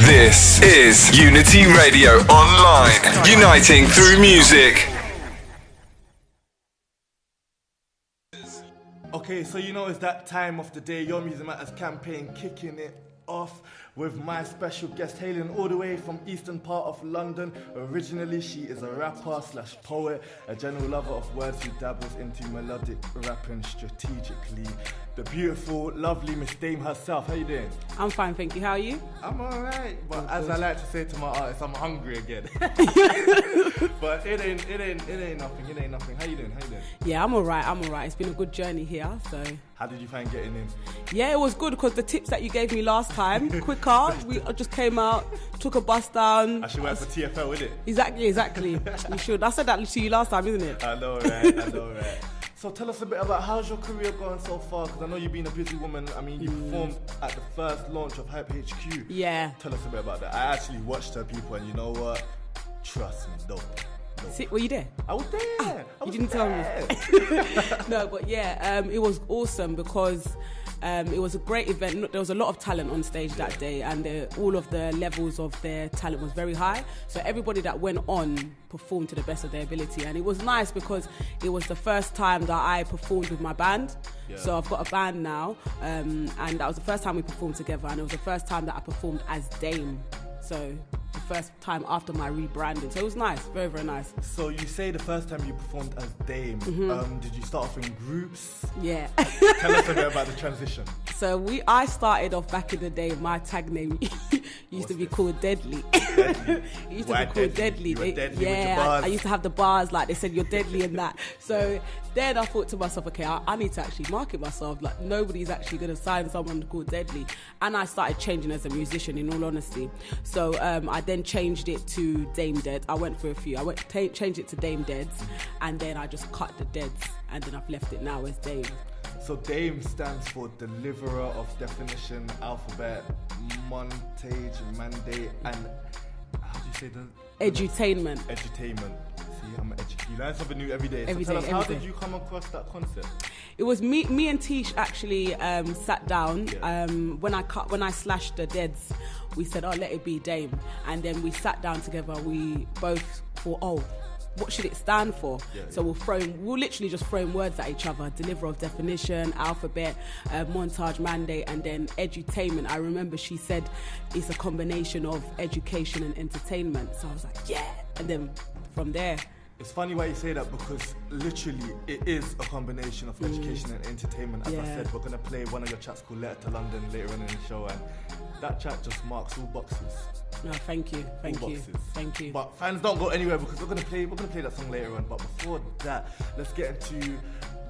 This is Unity Radio Online, uniting through music. Okay, so you know it's that time of the day, Your Music Matters campaign kicking it off with my special guest hailing all the way from eastern part of London. Originally, she is a rapper slash poet, a general lover of words who dabbles into melodic rapping strategically. The beautiful, lovely Miss D.A.M.E herself. How you doing? I'm fine, thank you. How are you? I'm alright, but as I like to say to my artists, I'm hungry again. But it ain't nothing. How you doing? Yeah, I'm alright. It's been a good journey here, so. How did you find getting in? Yeah, it was good because the tips that you gave me last time, quicker. We just came out, took a bus down. I should work for TFL, innit? Exactly. You should. I said that to you last time, isn't it? I know, right? So tell us a bit about how's your career going so far? Because I know you've been a busy woman. I mean, you performed at the first launch of Hype HQ. Yeah. Tell us a bit about that. I actually watched her, people, and you know what? Trust me, dope. See, were you there? I was there. You didn't tell me. No, but yeah, it was awesome because it was a great event. There was a lot of talent on stage that day, and all of the levels of their talent was very high. So everybody that went on performed to the best of their ability, and it was nice because it was the first time that I performed with my band. Yeah. So I've got a band now, and that was the first time we performed together, and it was the first time that I performed as D.A.M.E. So the first time after my rebranding. So it was nice, very, very nice. So you say the first time you performed as D.A.M.E. Did you start off in groups? Yeah. Tell us a bit about the transition. So I started off back in the day, my tag name used to be called Deadly. Deadly. It used to be called Deadly. You were deadly yeah, with your bars. I used to have the bars, like they said, you're deadly and that. So then I thought to myself, okay, I need to actually market myself. Like nobody's actually going to sign someone called Deadly. And I started changing as a musician, in all honesty. So I then changed it to D.A.M.E. Dead. I went for a few. Changed it to D.A.M.E. Deads, and then I just cut the Deads, and then I've left it now as D.A.M.E. So D.A.M.E. stands for Deliverer of Definition, Alphabet, Montage, Mandate, and how do you say that? Edutainment. See, you learn something new every day. Every tell day, us, how did you come across that concept? It was me and Tish actually sat down. Yeah. When I slashed the Deads, we said, let it be D.A.M.E. And then we sat down together. We both thought, what should it stand for? So we'll literally just throw words at each other: Deliverer of Definition, Alphabet, Montage, Mandate, and then Edutainment. I remember she said it's a combination of education and entertainment. So I was like, yeah. And then from there. It's funny why you say that, because literally it is a combination of education and entertainment. As I said, we're going to play one of your tracks called Letter to London later on in the show, and that track just marks all boxes. No, thank you. But fans, don't go anywhere because we're gonna play that song later on. But before that, let's get into,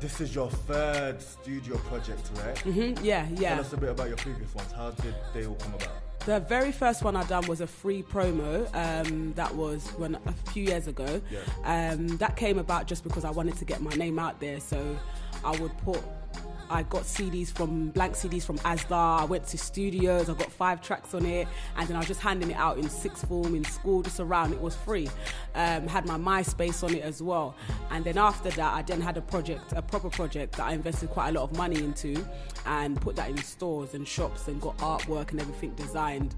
this is your third studio project, right? Yeah. Tell us a bit about your previous ones. How did they all come about? The very first one I done was a free promo. That was a few years ago. Yeah. That came about just because I wanted to get my name out there. So I got blank CDs from Asda. I went to studios. I got 5 tracks on it, and then I was just handing it out in sixth form, in school, just around. It was free. Had my MySpace on it as well. And then after that, I then had a proper project that I invested quite a lot of money into, and put that in stores and shops and got artwork and everything designed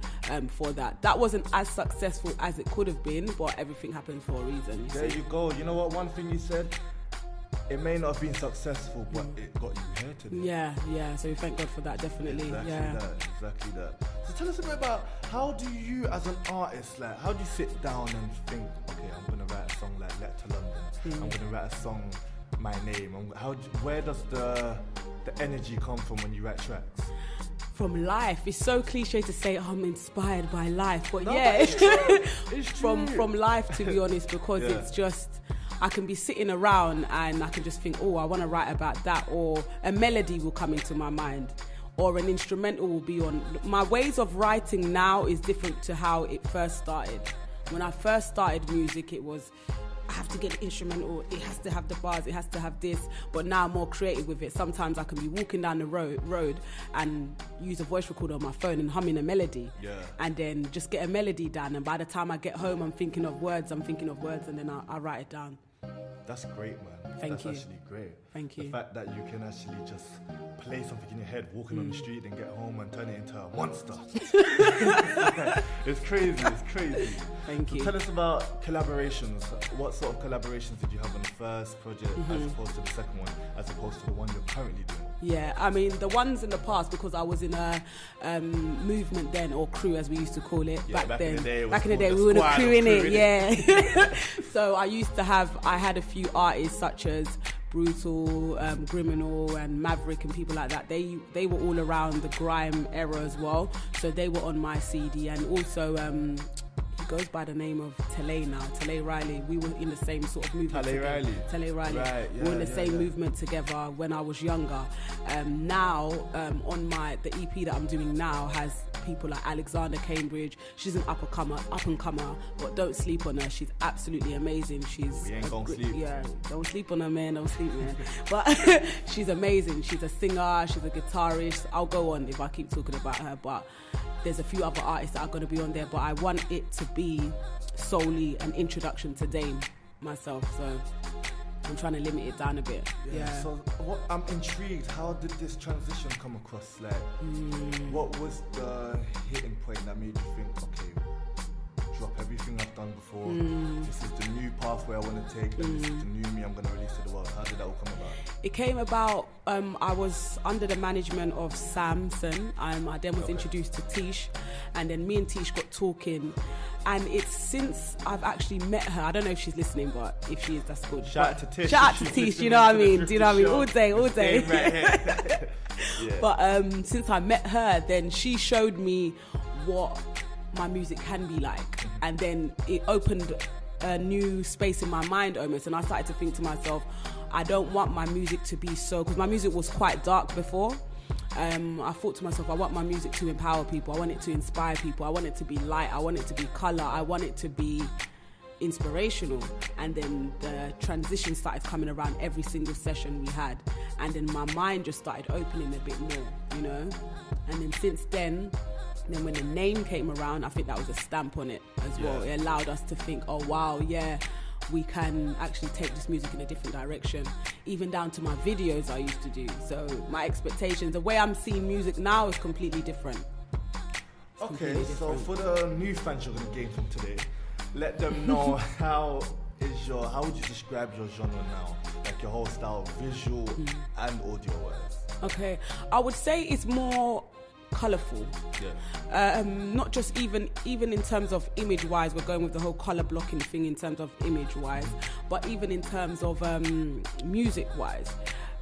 for that. That wasn't as successful as it could have been, but everything happens for a reason. There you go. You know what? One thing you said. It may not have been successful, but it got you here today. Yeah. So thank God for that, definitely. Exactly that. So tell us a bit about, how do you, as an artist, how do you sit down and think, okay, I'm going to write a song like Letter to London. I'm going to write a song, My Name. Where does the energy come from when you write tracks? From life. It's so cliche to say I'm inspired by life, but but it's true. It's true. From life, to be honest, because it's just, I can be sitting around and I can just think, I want to write about that, or a melody will come into my mind, or an instrumental will be on. My ways of writing now is different to how it first started. When I first started music, it was, I have to get an instrumental, it has to have the bars, it has to have this, but now I'm more creative with it. Sometimes I can be walking down the road and use a voice recorder on my phone and humming a melody, and then just get a melody down, and by the time I get home, I'm thinking of words, and then I write it down. That's great, man. Thank you. That's actually great. Thank you. The fact that you can actually just play something in your head, walking on the street, and get home and turn it into a monster. It's crazy. Thank you. So tell us about collaborations. What sort of collaborations did you have on the first project as opposed to the second one, as opposed to the one you're currently doing? Yeah, I mean, the ones in the past, because I was in a movement then, or crew as we used to call it, back then. Back in the day, we were in a crew in it, yeah. So I had a few artists such as Brutal, Criminal and Maverick and people like that. They were all around the grime era as well. So they were on my CD, and also he goes by the name of Tele Riley. We were in the same sort of movement. Tele Riley. Right, yeah, we were in the same movement together when I was younger. Now on the EP that I'm doing now has people like Alexander Cambridge. She's an up and comer, but don't sleep on her. She's absolutely amazing. We ain't gonna sleep. Yeah, don't sleep on her, man. Don't sleep, man. But she's amazing. She's a singer. She's a guitarist. I'll go on if I keep talking about her, but there's a few other artists that are going to be on there, but I want it to be solely an introduction to D.A.M.E myself, so I'm trying to limit it down a bit. Yeah. So I'm intrigued. How did this transition come across? Like, what was the hitting point that made you think, okay, drop everything I've done before. This is the new pathway I want to take, and this is the new me I'm going to release to the world. How did that all come about? It came about, I was under the management of Samson. I then was introduced to Tish, and then me and Tish got talking. And it's since I've actually met her, I don't know if she's listening, but if she is, that's good. Shout out to Tish. Shout out to Tish, you know what I mean? Do you know what I mean? All day. Right here. Yeah. But since I met her, then she showed me what my music can be like. And then it opened a new space in my mind almost. And I started to think to myself, I don't want my music to be so, because my music was quite dark before. I thought to myself, I want my music to empower people. I want it to inspire people. I want it to be light. I want it to be colour. I want it to be inspirational. And then the transition started coming around every single session we had. And then my mind just started opening a bit more, you know. And then since then when the name came around, I think that was a stamp on it as well. It allowed us to think, oh wow, yeah, we can actually take this music in a different direction, even down to my videos I used to do. So my expectations, the way I'm seeing music now is completely different. So for the new fans you're going to gain from today, let them know how would you describe your genre now? Like your whole style, visual and audio wise. Okay, I would say it's more colourful. Not just even in terms of image wise, we're going with the whole colour blocking thing in terms of image wise, but even in terms of music wise,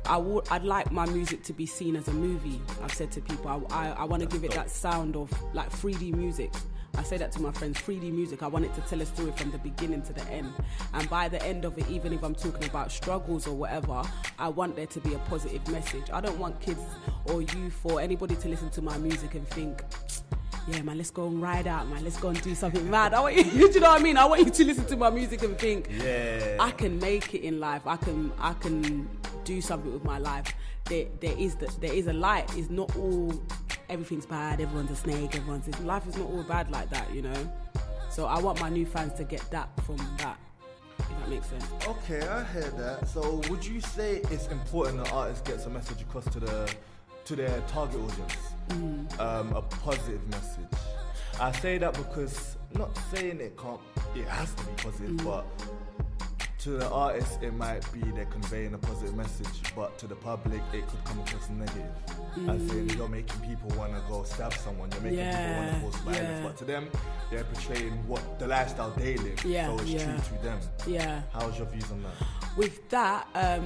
I'd like my music to be seen as a movie. I've said to people, I want to give it that sound of like 3D music. I say that to my friends, 3D music, I want it to tell a story from the beginning to the end. And by the end of it, even if I'm talking about struggles or whatever, I want there to be a positive message. I don't want kids or youth or anybody to listen to my music and think, yeah, man, let's go and ride out, man. Let's go and do something mad. I want you, do you know what I mean? I want you to listen to my music and think, yeah, I can make it in life. I can do something with my life. There is a light. It's not all, everything's bad, everyone's a snake, life is not all bad like that, you know? So I want my new fans to get that from that, if that makes sense. Okay, I hear that. So would you say it's important that artists gets a message across to their target audience? A positive message. I say that because, not saying it has to be positive, but to the artist it might be they're conveying a positive message, but to the public it could come across negative. As in, you're making people want to go stab someone, you're making people want to cause violence, but to them they're portraying what the lifestyle they live, so it's true to them. How's your views on that? With that,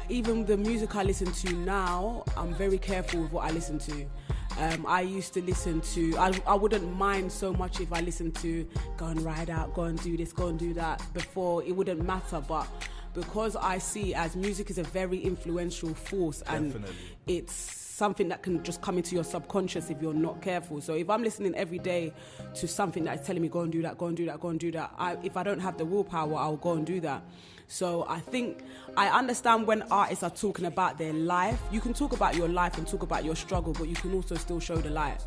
even the music I listen to now, I'm very careful with what I listen to. I used to listen to, I wouldn't mind so much if I listened to go and ride out, go and do this, go and do that. Before, it wouldn't matter, but because I see as music is a very influential force, and it's something that can just come into your subconscious if you're not careful. So if I'm listening every day to something that is telling me go and do that, go and do that, go and do that, if I don't have the willpower, I'll go and do that. So I think I understand when artists are talking about their life. You can talk about your life and talk about your struggle, but you can also still show the light.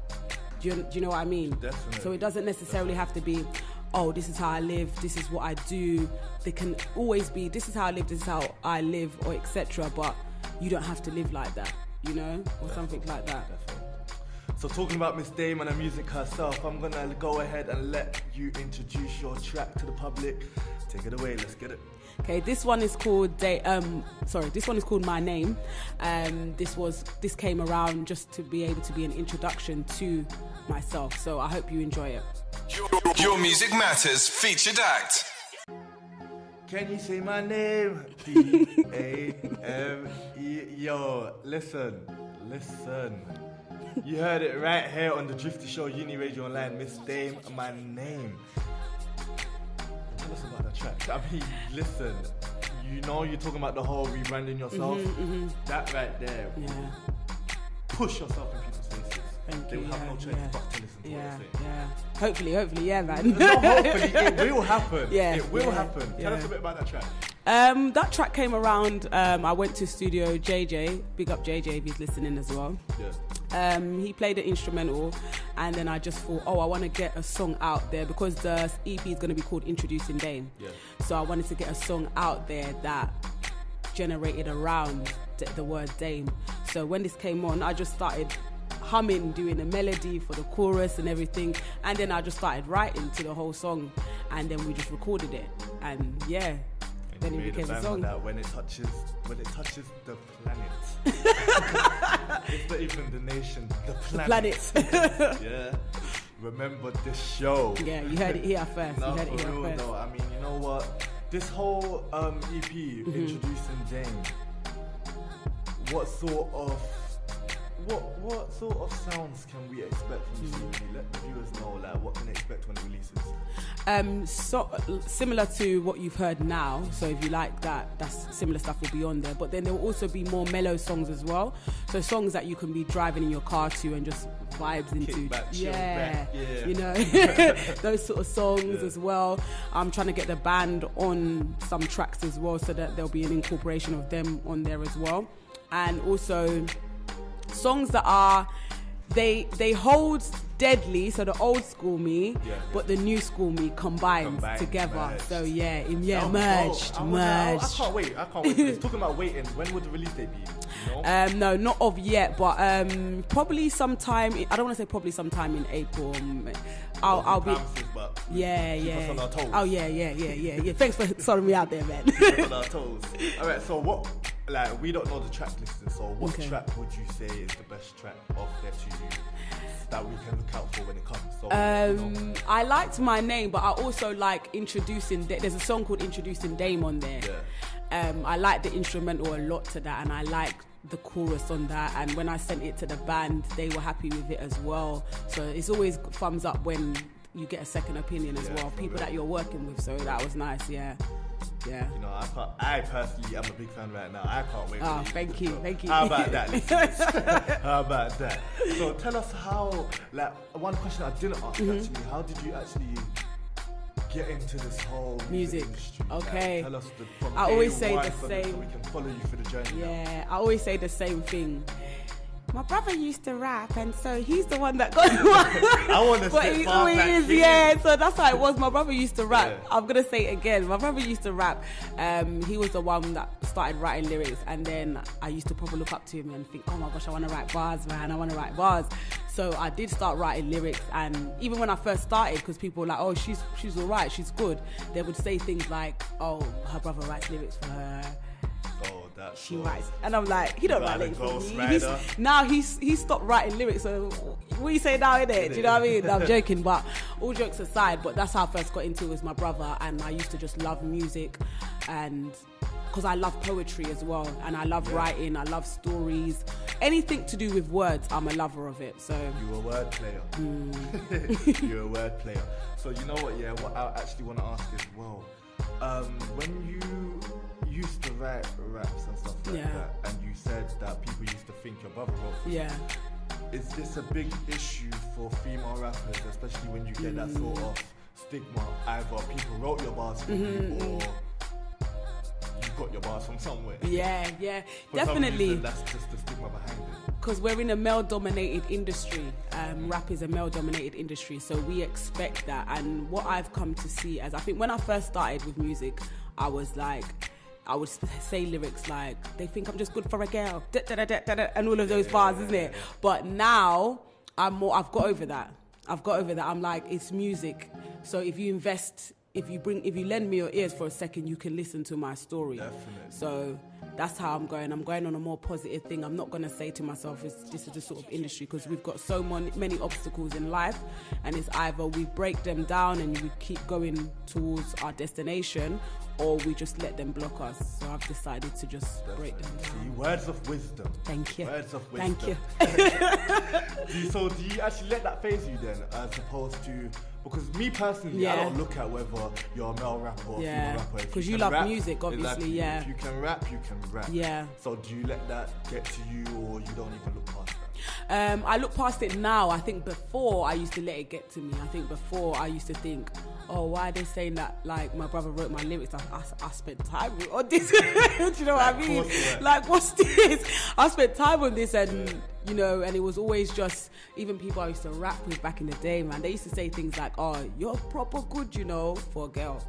Do you know what I mean? Definitely. So it doesn't necessarily have to be, oh, this is how I live, this is what I do. They can always be, this is how I live, this is how I live, or etc. But you don't have to live like that, you know, or something like that. Definitely. So talking about Miss D.A.M.E and her music herself, I'm gonna go ahead and let you introduce your track to the public. Take it away, let's get it. Okay, this one is called this one is called My Name. This came around just to be able to be an introduction to myself. So I hope you enjoy it. Your Music Matters featured act. Can you say my name? D.A.M.E. Yo, listen. You heard it right here on the Drifty Show, Uni Radio Online. Miss D.A.M.E, My Name. Tell us about the track. I mean, listen. You know you're talking about the whole rebranding yourself. That right there. Yeah. Push yourself in people's faces. They will have no choice but to listen to what you're saying. Hopefully, yeah, man. No, hopefully, it will happen. Yeah, it will happen. Tell yeah. us a bit about that track. That track came around, I went to studio JJ, big up JJ if he's listening as well. Yeah. He played an instrumental, and then I just thought, I want to get a song out there because the EP is going to be called Introducing D.A.M.E. Yeah. So I wanted to get a song out there that generated around the word D.A.M.E. So when this came on, I just started humming, doing a melody for the chorus and everything, and then I just started writing to the whole song, and then we just recorded it, and yeah. Then it became a song. That when it touches the planet. It's not even the nation, the planet. Yeah. Remember this show. Yeah, you heard it here first. No, you heard it for here real first. though. I mean, you know what? This whole EP, Introducing D.A.M.E, what sort of sounds can we expect from this EP? Let the viewers know, like, what can they expect when it releases? So similar to what you've heard now. So if you like that's similar stuff will be on there. But then there will also be more mellow songs as well. So songs that you can be driving in your car to and just vibes into. Kick back, chill back, yeah. You know, those sort of songs as well. I'm trying to get the band on some tracks as well, so that there'll be an incorporation of them on there as well, and also songs that are they hold deadly, so the old school me, but the new school me combined together. Merged. So merged. I can't wait. It's talking about waiting. When would the release date be? You know? No, not of yet, but probably sometime. I don't want to say probably sometime in April. I'll be. But yeah. Keep us on our toes. Oh yeah. Thanks for sorting me out there, man. Keep us on our toes. All right. So what? Like, we don't know the track listing. So what track would you say is the best track off there to you that we can look out for when it comes? So, I liked My Name, but I also like Introducing. There's a song called Introducing D.A.M.E on there. Yeah. I like the instrumental a lot to that, and I like the chorus on that. And when I sent it to the band, they were happy with it as well. So it's always thumbs up when you get a second opinion as well, people that you're working with. So that was nice. Yeah. You know, I personally am a big fan right now. I can't wait. Oh, thank you. How about that, listeners? How about that? So tell us how. Like, one question I didn't ask actually. How did you actually get into this whole music industry? Okay. Like, tell us from I always say one the so same. So we can follow you for the journey. Yeah, I always say the same thing. My brother used to rap, and so he's the one that got one. I want to but sit he far always back is, here. so that's how it was. My brother used to rap. Yeah. I'm gonna say it again. My brother used to rap. He was the one that started writing lyrics, and then I used to probably look up to him and think, oh my gosh, I want to write bars, man. I want to write bars. So I did start writing lyrics, and even when I first started, because people were like, oh, she's all right, she's good. They would say things like, oh, her brother writes lyrics for her. Oh, that's She writes, and I'm like, he don't write lyrics for me. Ghost Now he's stopped writing lyrics. So what you say now, innit? Do you know what I mean? I'm joking, but all jokes aside, but that's how I first got into it with my brother, and I used to just love music, and because I love poetry as well, and I love writing, I love stories, anything to do with words. I'm a lover of it. So you're a word player. You're a word player. So you know what? Yeah, what I actually want to ask is, well, when you used to write raps and stuff like that, and you said that people used to think your brother wrote for you. Is this a big issue for female rappers, especially when you get that sort of stigma? Either people wrote your bars for you, or you got your bars from somewhere. Yeah, For definitely. Some reason, that's just the stigma behind it. Because we're in a male-dominated industry. Rap is a male-dominated industry, so we expect that. And what I've come to see, as I think when I first started with music, I was like, I would say lyrics like, they think I'm just good for a girl, and all of those bars, isn't it? But now I've got over that. I'm like, it's music. So if you lend me your ears for a second, you can listen to my story. Definitely. So that's how I'm going. I'm going on a more positive thing. I'm not going to say to myself, this is the sort of industry, because we've got so many obstacles in life, and it's either we break them down and we keep going towards our destination, or we just let them block us. So I've decided to just break them down. See, words of wisdom. Thank you. Words of wisdom. Thank you. So do you actually let that phase you then, as opposed to, because me personally, I don't look at whether you're a male rapper or female rapper. Because you love music, obviously, exactly. yeah. If you can rap, you can rap. Yeah. So do you let that get to you, or you don't even look past that? I look past it now. I think before I used to let it get to me. I think before I used to think, oh, why are they saying that, like, my brother wrote my lyrics? I spent time on this. Do you know what I mean? Like, what's this? I spent time on this, and you know, and it was always just, even people I used to rap with back in the day, man, they used to say things like, oh, you're proper good, you know, for a girl.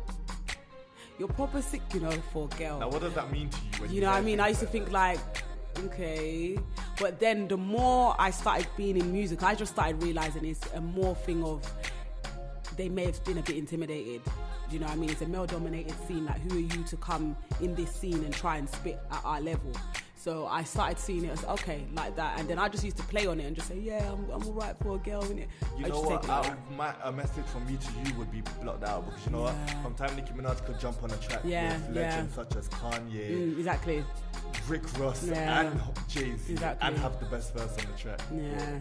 You're proper sick, you know, for a girl. Now, what does that mean to you? When you know what I mean? I used to think like, okay. But then the more I started being in music, I just started realizing it's a more thing of, they may have been a bit intimidated. You know what I mean? It's a male-dominated scene. Like, who are you to come in this scene and try and spit at our level? So I started seeing it as, okay, like that. And then I just used to play on it and just say, yeah, I'm all right for a girl, innit? You know what? A message from me to you would be blocked out, because you know what? Sometimes Nicki Minaj could jump on a track with legends such as Kanye, exactly, Rick Ross, and Jay-Z, and have the best verse on the track. Yeah.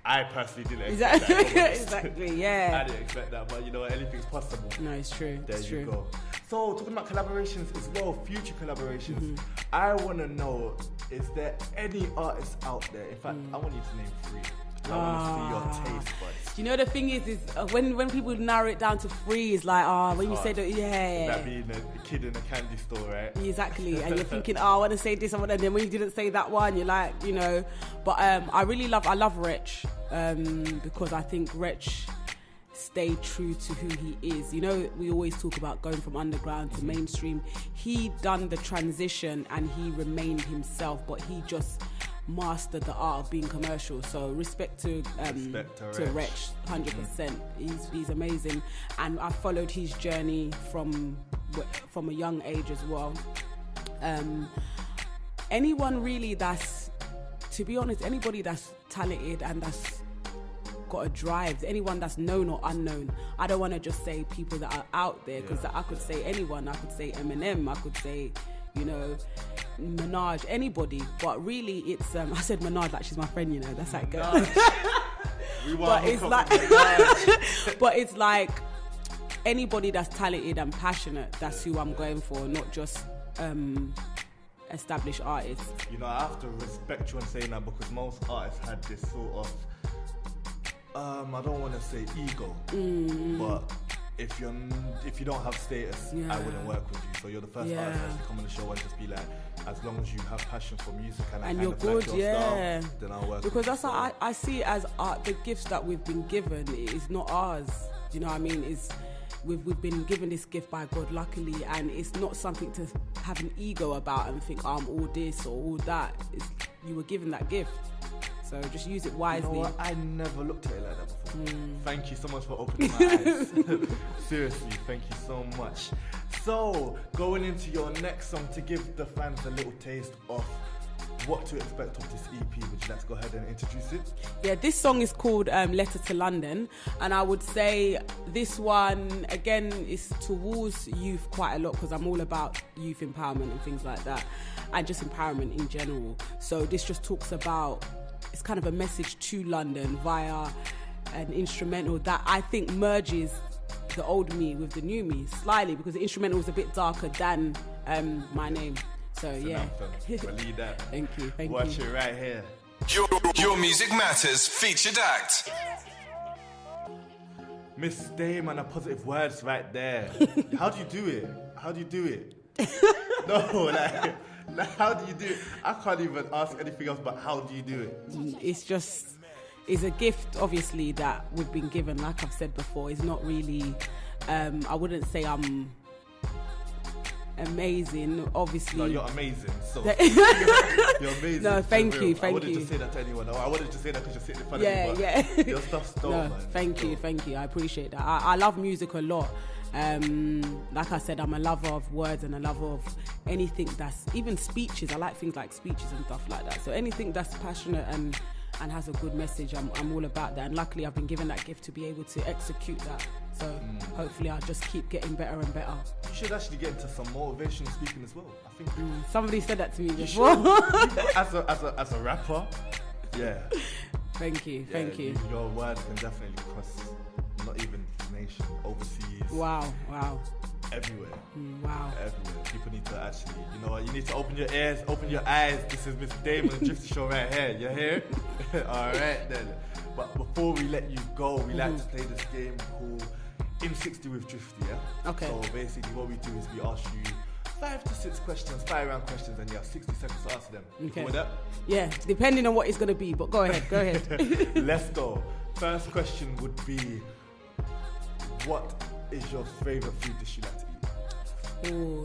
I personally didn't expect that. Exactly, yeah. I didn't expect that, but you know, anything's possible. No, it's true. There it's you true. go. So, talking about collaborations as well, future collaborations, I want to know, is there any artists out there? In fact, I want you to name 3. I want to see your taste buds. You know, the thing is when people narrow it down to 3, it's like, when you say that, That being a kid in a candy store, right? Exactly. And you're thinking, I want to say this, and then when you didn't say that one, you're like, you know. But I love Wretch, because I think Wretch stayed true to who he is. You know, we always talk about going from underground to mainstream. He done the transition and he remained himself, but he just mastered the art of being commercial. So respect to Wretch, 100%. He's amazing, and I followed his journey from a young age as well. Anyone really that's, to be honest, anybody that's talented and that's got a drive, anyone that's known or unknown. I don't want to just say people that are out there, because I could say anyone. I could say Eminem, I could say, you know, Minaj, anybody. But really, it's I said Minaj like she's my friend, you know. That's how it goes. But it's like anybody that's talented and passionate. That's who I'm going for, not just established artists. You know, I have to respect you on saying that, because most artists had this sort of I don't want to say ego, but if you don't have status, I wouldn't work with you. So you're the first artist to come on the show and just be like, as long as you have passion for music and you're good, like your style, then I'll work. Because that's how I see it as art. The gifts that we've been given is not ours. You know what I mean? We've been given this gift by God, luckily, and it's not something to have an ego about and think, I'm all this or all that. You were given that gift. So just use it wisely. You know what? I never looked at it like that before. Thank you so much for opening my eyes. Seriously, thank you so much. So, going into your next song, to give the fans a little taste of what to expect of this EP, would you like to go ahead and introduce it? Yeah, this song is called Letter to London, and I would say this one, again, is towards youth quite a lot, because I'm all about youth empowerment and things like that, and just empowerment in general. So this just talks about, it's kind of a message to London via an instrumental that I think merges the old me with the new me slightly, because the instrumental was a bit darker than My Name. So yeah. Believe that. Thank you. Watch it right here. Your Music Matters featured act. Miss D.A.M.E and a positive words right there. How do you do it? No, like how do you do it? I can't even ask anything else, but how do you do it? It's a gift, obviously, that we've been given. Like I've said before, it's not really, I wouldn't say I'm amazing, obviously. No, you're amazing. So You're amazing. No, thank for you, real. thank I wouldn't you. just say that to anyone. I wouldn't just say that because you're sitting in front Yeah, of me. yeah. But your stuff's dope, No, man. thank you. I appreciate that. I love music a lot. Like I said, I'm a lover of words and a lover of anything that's, even speeches. I like things like speeches and stuff like that. So anything that's passionate and has a good message, I'm all about that. And luckily I've been given that gift to be able to execute that. So hopefully I'll just keep getting better and better. You should actually get into some motivational speaking as well. I think Somebody said that to me before. as a rapper, yeah. Thank you. Your words can definitely cross not even the nation, overseas. Wow. Everywhere. Wow. Everywhere. People need to actually, you know what, you need to open your ears, open your eyes. This is Miss D.A.M.E and the Drifty Show right here. You hear? Alright then. But before we let you go, we like to play this game called In 60 with Drifty, yeah? Okay. So basically what we do is we ask you 5 to 6 questions, 5-round questions, and you have 60 seconds to answer them. Okay. Cool with that? Yeah, depending on what it's going to be, but go ahead. Let's go. First question would be, what is your favourite food dish you like to eat? Oh,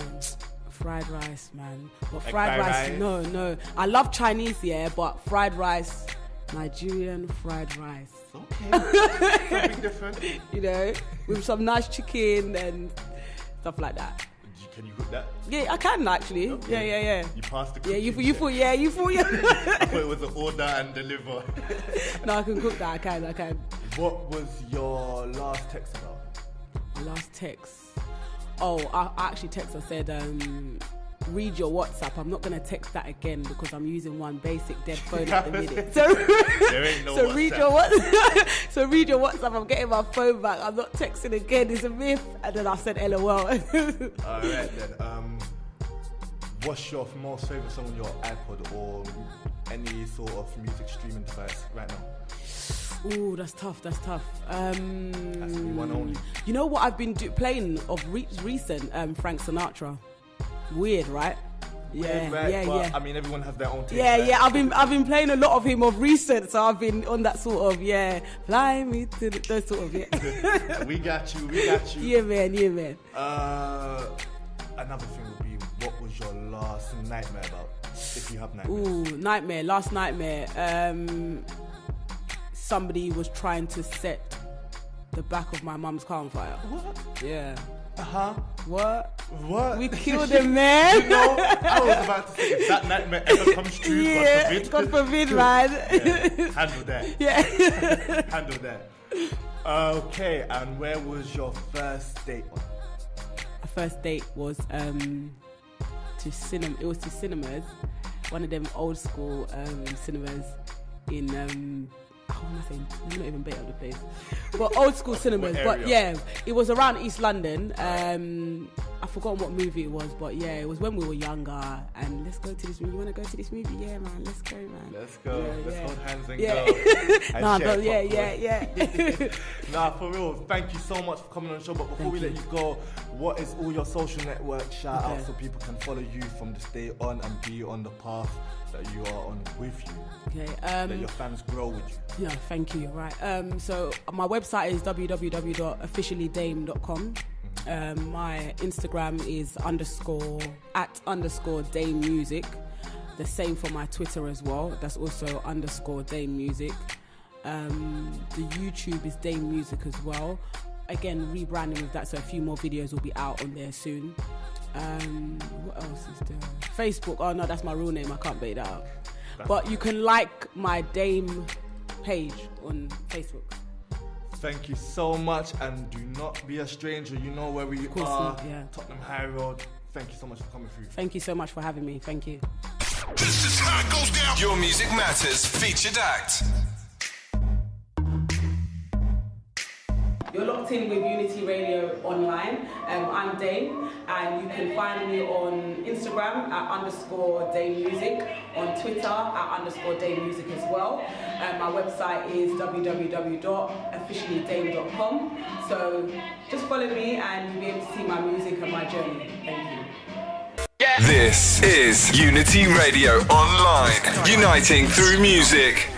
fried rice, man. But Like fried rice, rice? no. I love Chinese, yeah, but fried rice, Nigerian fried rice. Okay. Something different. You know, with some nice chicken and stuff like that. Can you cook that? Yeah, I can actually. Okay. Yeah. You passed the Yeah, cooking you check. thought. I thought it was an order and deliver. No, I can cook that. I can. What was your last text about? My last text. Oh, I actually texted and said, read your WhatsApp. I'm not going to text that again because I'm using one basic dead phone at the minute. So, There ain't no WhatsApp. Read your WhatsApp. I'm getting my phone back. I'm not texting again. It's a myth. And then I said LOL. Alright then. What's your most favourite song on your iPod or any sort of music streaming device right now? Ooh, that's tough. Has to be one only. You know what I've been playing of recent? Frank Sinatra. Weird, right? Right? But, Yeah. I mean, everyone has their own taste. Yeah, right? yeah. I've been playing a lot of him of recent, so I've been on that sort of fly me to those sort of We got you. Yeah, man. Another thing would be, what was your last nightmare about? If you have nightmares. Ooh, nightmare. Last nightmare. Somebody was trying to set the back of my mum's car on fire. What? Yeah. What? We killed him, man. You know, I was about to say, if that nightmare ever comes true, Yeah, God forbid, man. Yeah, handle that. Yeah. Handle that. Okay, and where was your first date on? Our first date was to cinema. It was to cinemas, one of them old school cinemas in how am I saying? I'm not even bait up the place, but old school cinemas. But yeah, it was around East London. I've forgotten what movie it was, but yeah, it was when we were younger. And let's go to this movie. You want to go to this movie? Yeah, man. Let's go, man. Let's go. Yeah, let's yeah. hold hands and Yeah. go. Nah, And share but yeah. popcorn. Nah, for real. Thank you so much for coming on the show. But before we let you go, what is all your social network shout out so people can follow you from this day on and be on the path that you are on with you? Okay. That your fans grow with you. Yeah, thank you. Right. So my website is www.officiallydame.com. My Instagram is _@_D.A.M.E music. The same for my Twitter as well. That's also _D.A.M.E music. The YouTube is D.A.M.E music as well. Again, rebranding with that, so a few more videos will be out on there soon. What else is there? Facebook. Oh no, that's my real name. I can't bait that out. But you can like my D.A.M.E page on Facebook. Thank you so much, and do not be a stranger. You know where we are. Not, yeah. Tottenham High Road. Thank you so much for coming through. Thank you so much for having me. Thank you. This is how it goes down. Your Music Matters featured act. You're locked in with Unity Radio Online. I'm D.A.M.E, and you can find me on Instagram at _D.A.M.E music, on Twitter at _D.A.M.E music as well. My website is www.officiallydame.com. So just follow me and you'll be able to see my music and my journey. Thank you. This is Unity Radio Online, uniting through music.